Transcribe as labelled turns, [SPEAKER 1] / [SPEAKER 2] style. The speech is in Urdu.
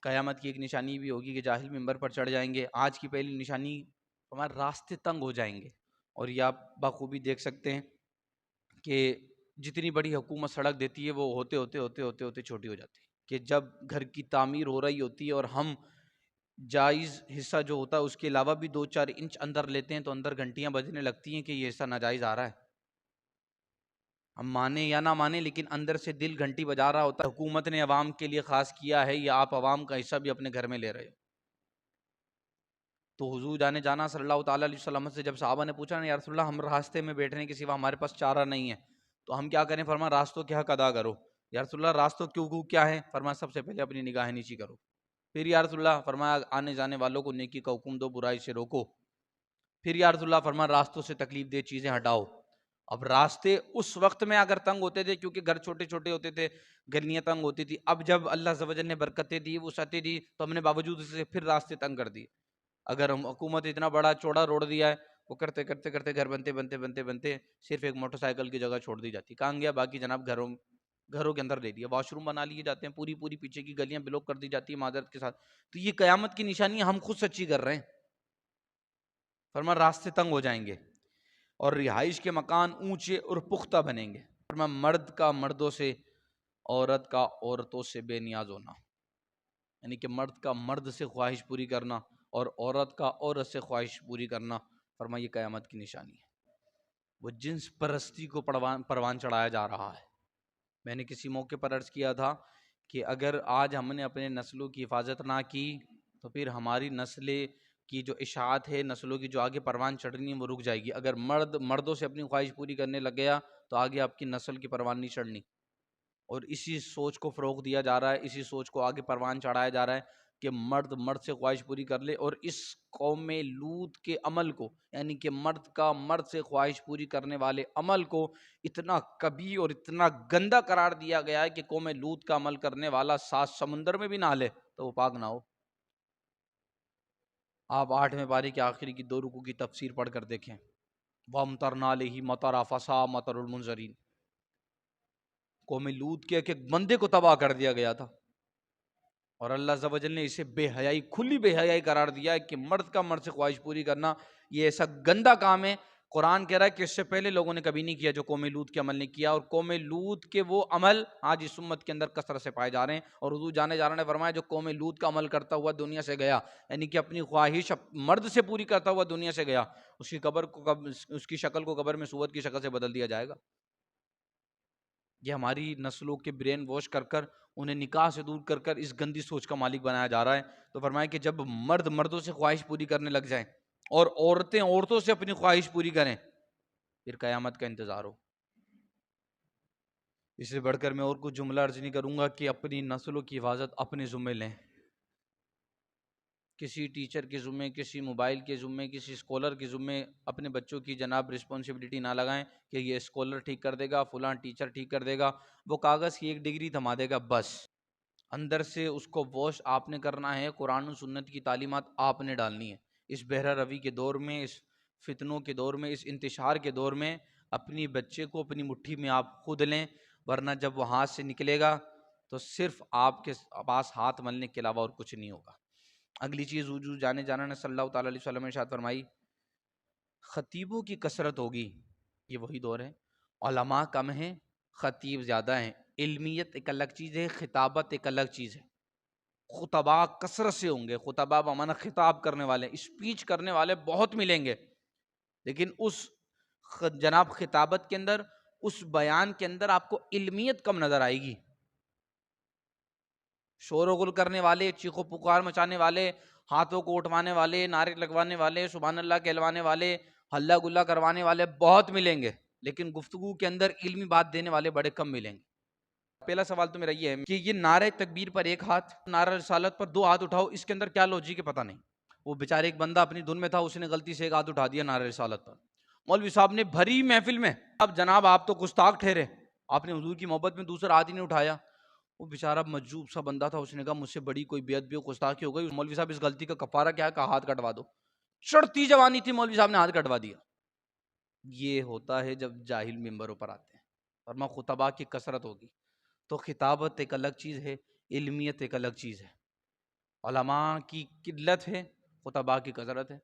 [SPEAKER 1] قیامت کی ایک نشانی بھی ہوگی کہ جاہل ممبر پر چڑھ جائیں گے۔ آج کی پہلی نشانی ہمارے راستے تنگ ہو جائیں گے، اور یہ آپ بخوبی دیکھ سکتے ہیں کہ جتنی بڑی حکومت سڑک دیتی ہے وہ ہوتے ہوتے ہوتے ہوتے ہوتے چھوٹی ہو جاتی ہے، کہ جب گھر کی تعمیر ہو رہی ہوتی ہے اور ہم جائز حصہ جو ہوتا ہے اس کے علاوہ بھی 2-4 انچ اندر لیتے ہیں تو اندر گھنٹیاں بجنے لگتی ہیں کہ یہ حصہ ناجائز آ رہا ہے۔ ہم مانیں یا نہ مانیں لیکن اندر سے دل گھنٹی بجا رہا ہوتا ہے، حکومت نے عوام کے لیے خاص کیا ہے یا آپ عوام کا حصہ بھی اپنے گھر میں لے رہے ہو۔ تو حضور جانا صلی اللہ تعالیٰ علیہ وسلم سے جب صحابہ نے پوچھا نا یا رسول اللہ ہم راستے میں بیٹھنے کے سوا ہمارے پاس چارہ نہیں ہے تو ہم کیا کریں، فرمایا راستوں کے حق ادا کرو۔ یا رسول اللہ راستوں کے حقوق کیا ہے؟ فرمایا سب سے پہلے اپنی نگاہیں نیچی کرو۔ پھر یا رسول اللہ فرمایا آنے جانے والوں کو نیکی کا حکم دو، برائی سے روکو۔ پھر یا رسول اللہ فرمایا راستوں سے تکلیف دہ چیزیں ہٹاؤ۔ اب راستے اس وقت میں اگر تنگ ہوتے تھے کیونکہ گھر چھوٹے چھوٹے ہوتے تھے، گلیاں تنگ ہوتی تھی، اب جب اللہ عز و جل نے برکتیں دی، وسعتیں دی تو ہم نے باوجود اس سے پھر راستے تنگ کر دیے۔ اگر ہم حکومت اتنا بڑا چوڑا روڈ دیا ہے، وہ کرتے کرتے کرتے گھر بنتے بنتے بنتے بنتے صرف ایک موٹر سائیکل کی جگہ چھوڑ دی جاتی، کہاں گیا باقی جناب گھروں کے اندر لے لیا، واش روم بنا لیے جاتے ہیں، پوری پیچھے کی گلیاں بلاک کر دی جاتی ہے معذرت کے ساتھ۔ تو یہ قیامت کی نشانی ہم خود سچی کر رہے ہیں۔ فرمایا راستے تنگ ہو جائیں گے اور رہائش کے مکان اونچے اور پختہ بنیں گے۔ فرمایا مرد کا مردوں سے، عورت کا عورتوں سے بے نیاز ہونا، یعنی کہ مرد کا مرد سے خواہش پوری کرنا اور عورت کا عورت سے خواہش پوری کرنا۔ فرمایا یہ قیامت کی نشانی ہے۔ وہ جنس پرستی کو پروان چڑھایا جا رہا ہے۔ میں نے کسی موقع پر عرض کیا تھا کہ اگر آج ہم نے اپنے نسلوں کی حفاظت نہ کی تو پھر ہماری نسلیں کی جو اشاعت ہے، نسلوں کی جو آگے پروان چڑھنی ہے وہ رک جائے گی۔ اگر مردوں سے اپنی خواہش پوری کرنے لگ گیا تو آگے آپ کی نسل کی پروان نہیں چڑھنی، اور اسی سوچ کو فروغ دیا جا رہا ہے، اسی سوچ کو آگے پروان چڑھایا جا رہا ہے کہ مرد سے خواہش پوری کر لے، اور اس قوم لوط کے عمل کو، یعنی کہ مرد کا مرد سے خواہش پوری کرنے والے عمل کو اتنا کبھی اور اتنا گندا قرار دیا گیا ہے کہ قوم لوط کا عمل کرنے والا 7 سمندر میں بھی نہ لے تو وہ پاک نہ ہو۔ آپ 8ویں پارے کے آخری کی 2 رکوع کی تفسیر پڑھ کر دیکھیں، وَأَمْطَرْنَا عَلَيْهِم مَطَرًا فَسَاءَ مَطَرُ الْمُنذَرِينَ۔ قوم لوط کے ایک بندے کو تباہ کر دیا گیا تھا، اور اللہ عز و جل نے اسے بے حیائی، کھلی بے حیائی قرار دیا ہے کہ مرد کا مرد سے خواہش پوری کرنا یہ ایسا گندا کام ہے۔ قرآن کہہ رہا ہے کہ اس سے پہلے لوگوں نے کبھی نہیں کیا جو قوم لوط کے عمل نے کیا، اور قوم لوط کے وہ عمل آج اس امت کے اندر کثرت سے پائے جا رہے ہیں۔ اور حضور جا رہا نے فرمایا جو قوم لوط کا عمل کرتا ہوا دنیا سے گیا، یعنی کہ اپنی خواہش مرد سے پوری کرتا ہوا دنیا سے گیا، اس کی شکل کو قبر میں سوت کی شکل سے بدل دیا جائے گا۔ یہ ہماری نسلوں کے برین واش کر کر انہیں نکاح سے دور کر کر اس گندی سوچ کا مالک بنایا جا رہا ہے۔ تو فرمایا کہ جب مرد مردوں سے خواہش پوری کرنے لگ جائیں اور عورتیں عورتوں سے اپنی خواہش پوری کریں، پھر قیامت کا انتظار ہو۔ اس سے بڑھ کر میں اور کچھ جملہ عرض نہیں کروں گا کہ اپنی نسلوں کی حفاظت اپنے ذمہ لیں۔ کسی ٹیچر کے ذمہ، کسی موبائل کے ذمہ، کسی اسکالر کے ذمہ اپنے بچوں کی جناب رسپانسبلٹی نہ لگائیں کہ یہ اسکالر ٹھیک کر دے گا، فلاں ٹیچر ٹھیک کر دے گا، وہ کاغذ کی ایک ڈگری تھما دے گا بس۔ اندر سے اس کو واش آپ نے کرنا ہے، قرآن و سنت کی تعلیمات آپ نے ڈالنی ہے۔ اس بہرہ روی کے دور میں، اس فتنوں کے دور میں، اس انتشار کے دور میں اپنی بچے کو اپنی مٹھی میں آپ خود لیں، ورنہ جب وہ ہاتھ سے نکلے گا تو صرف آپ کے پاس ہاتھ ملنے کے علاوہ اور کچھ نہیں ہوگا۔ اگلی چیز حضور جانا نے صلی اللہ تعالیٰ علیہ وسلم نے ارشاد فرمائی، خطیبوں کی کثرت ہوگی، یہ وہی دور ہے، علماء کم ہیں، خطیب زیادہ ہیں۔ علمیت ایک الگ چیز ہے، خطابت ایک الگ چیز ہے۔ خطباء کثرت سے ہوں گے، خطباء بمعنی خطاب کرنے والے، اسپیچ کرنے والے بہت ملیں گے، لیکن اس جناب خطابت کے اندر، اس بیان کے اندر آپ کو علمیت کم نظر آئے گی۔ شور و غل کرنے والے، چیخ و پکار مچانے والے، ہاتھوں کو اٹھوانے والے، نعرے لگوانے والے، سبحان اللہ کہلوانے والے، ہلہ گلہ کروانے والے بہت ملیں گے، لیکن گفتگو کے اندر علمی بات دینے والے بڑے کم ملیں گے۔ پہلا سوال تو میرا یہ ہے کہ یہ نعرہ تکبیر پر ایک ہاتھ، نعرہ رسالت پر 2 ہاتھ اٹھاؤ، اس کے اندر کیا لوجک ہے پتہ نہیں۔ وہ بیچارے ایک بندہ اپنی دھن میں تھا، اس نے غلطی سے ایک ہاتھ اٹھا دیا نعرہ رسالت پر، مولوی صاحب نے بھری محفل میں، اب جناب آپ تو گستاخ ٹھہرے، آپ نے حضور کی محبت میں دوسرا ہاتھ ہی نہیں اٹھایا۔ وہ بیچارہ مجذوب سا بندہ تھا، اس نے کہا مجھ سے بڑی کوئی بیعت بھی ہو، گستاخی ہو گئی، مولوی صاحب اس غلطی کا کفارہ کیا ہے؟ کہا ہاتھ کٹوا دو۔ چڑھتی جوانی تھی، مولوی صاحب نے ہاتھ کٹوا دیا۔ یہ ہوتا ہے جب جاہل ممبروں پر آتے ہیں، ورنہ خطباء کی کثرت ہوگی۔ تو خطابت ایک الگ چیز ہے، علمیت ایک الگ چیز ہے۔ علماء کی قلت ہے، خطباء کی کثرت ہے۔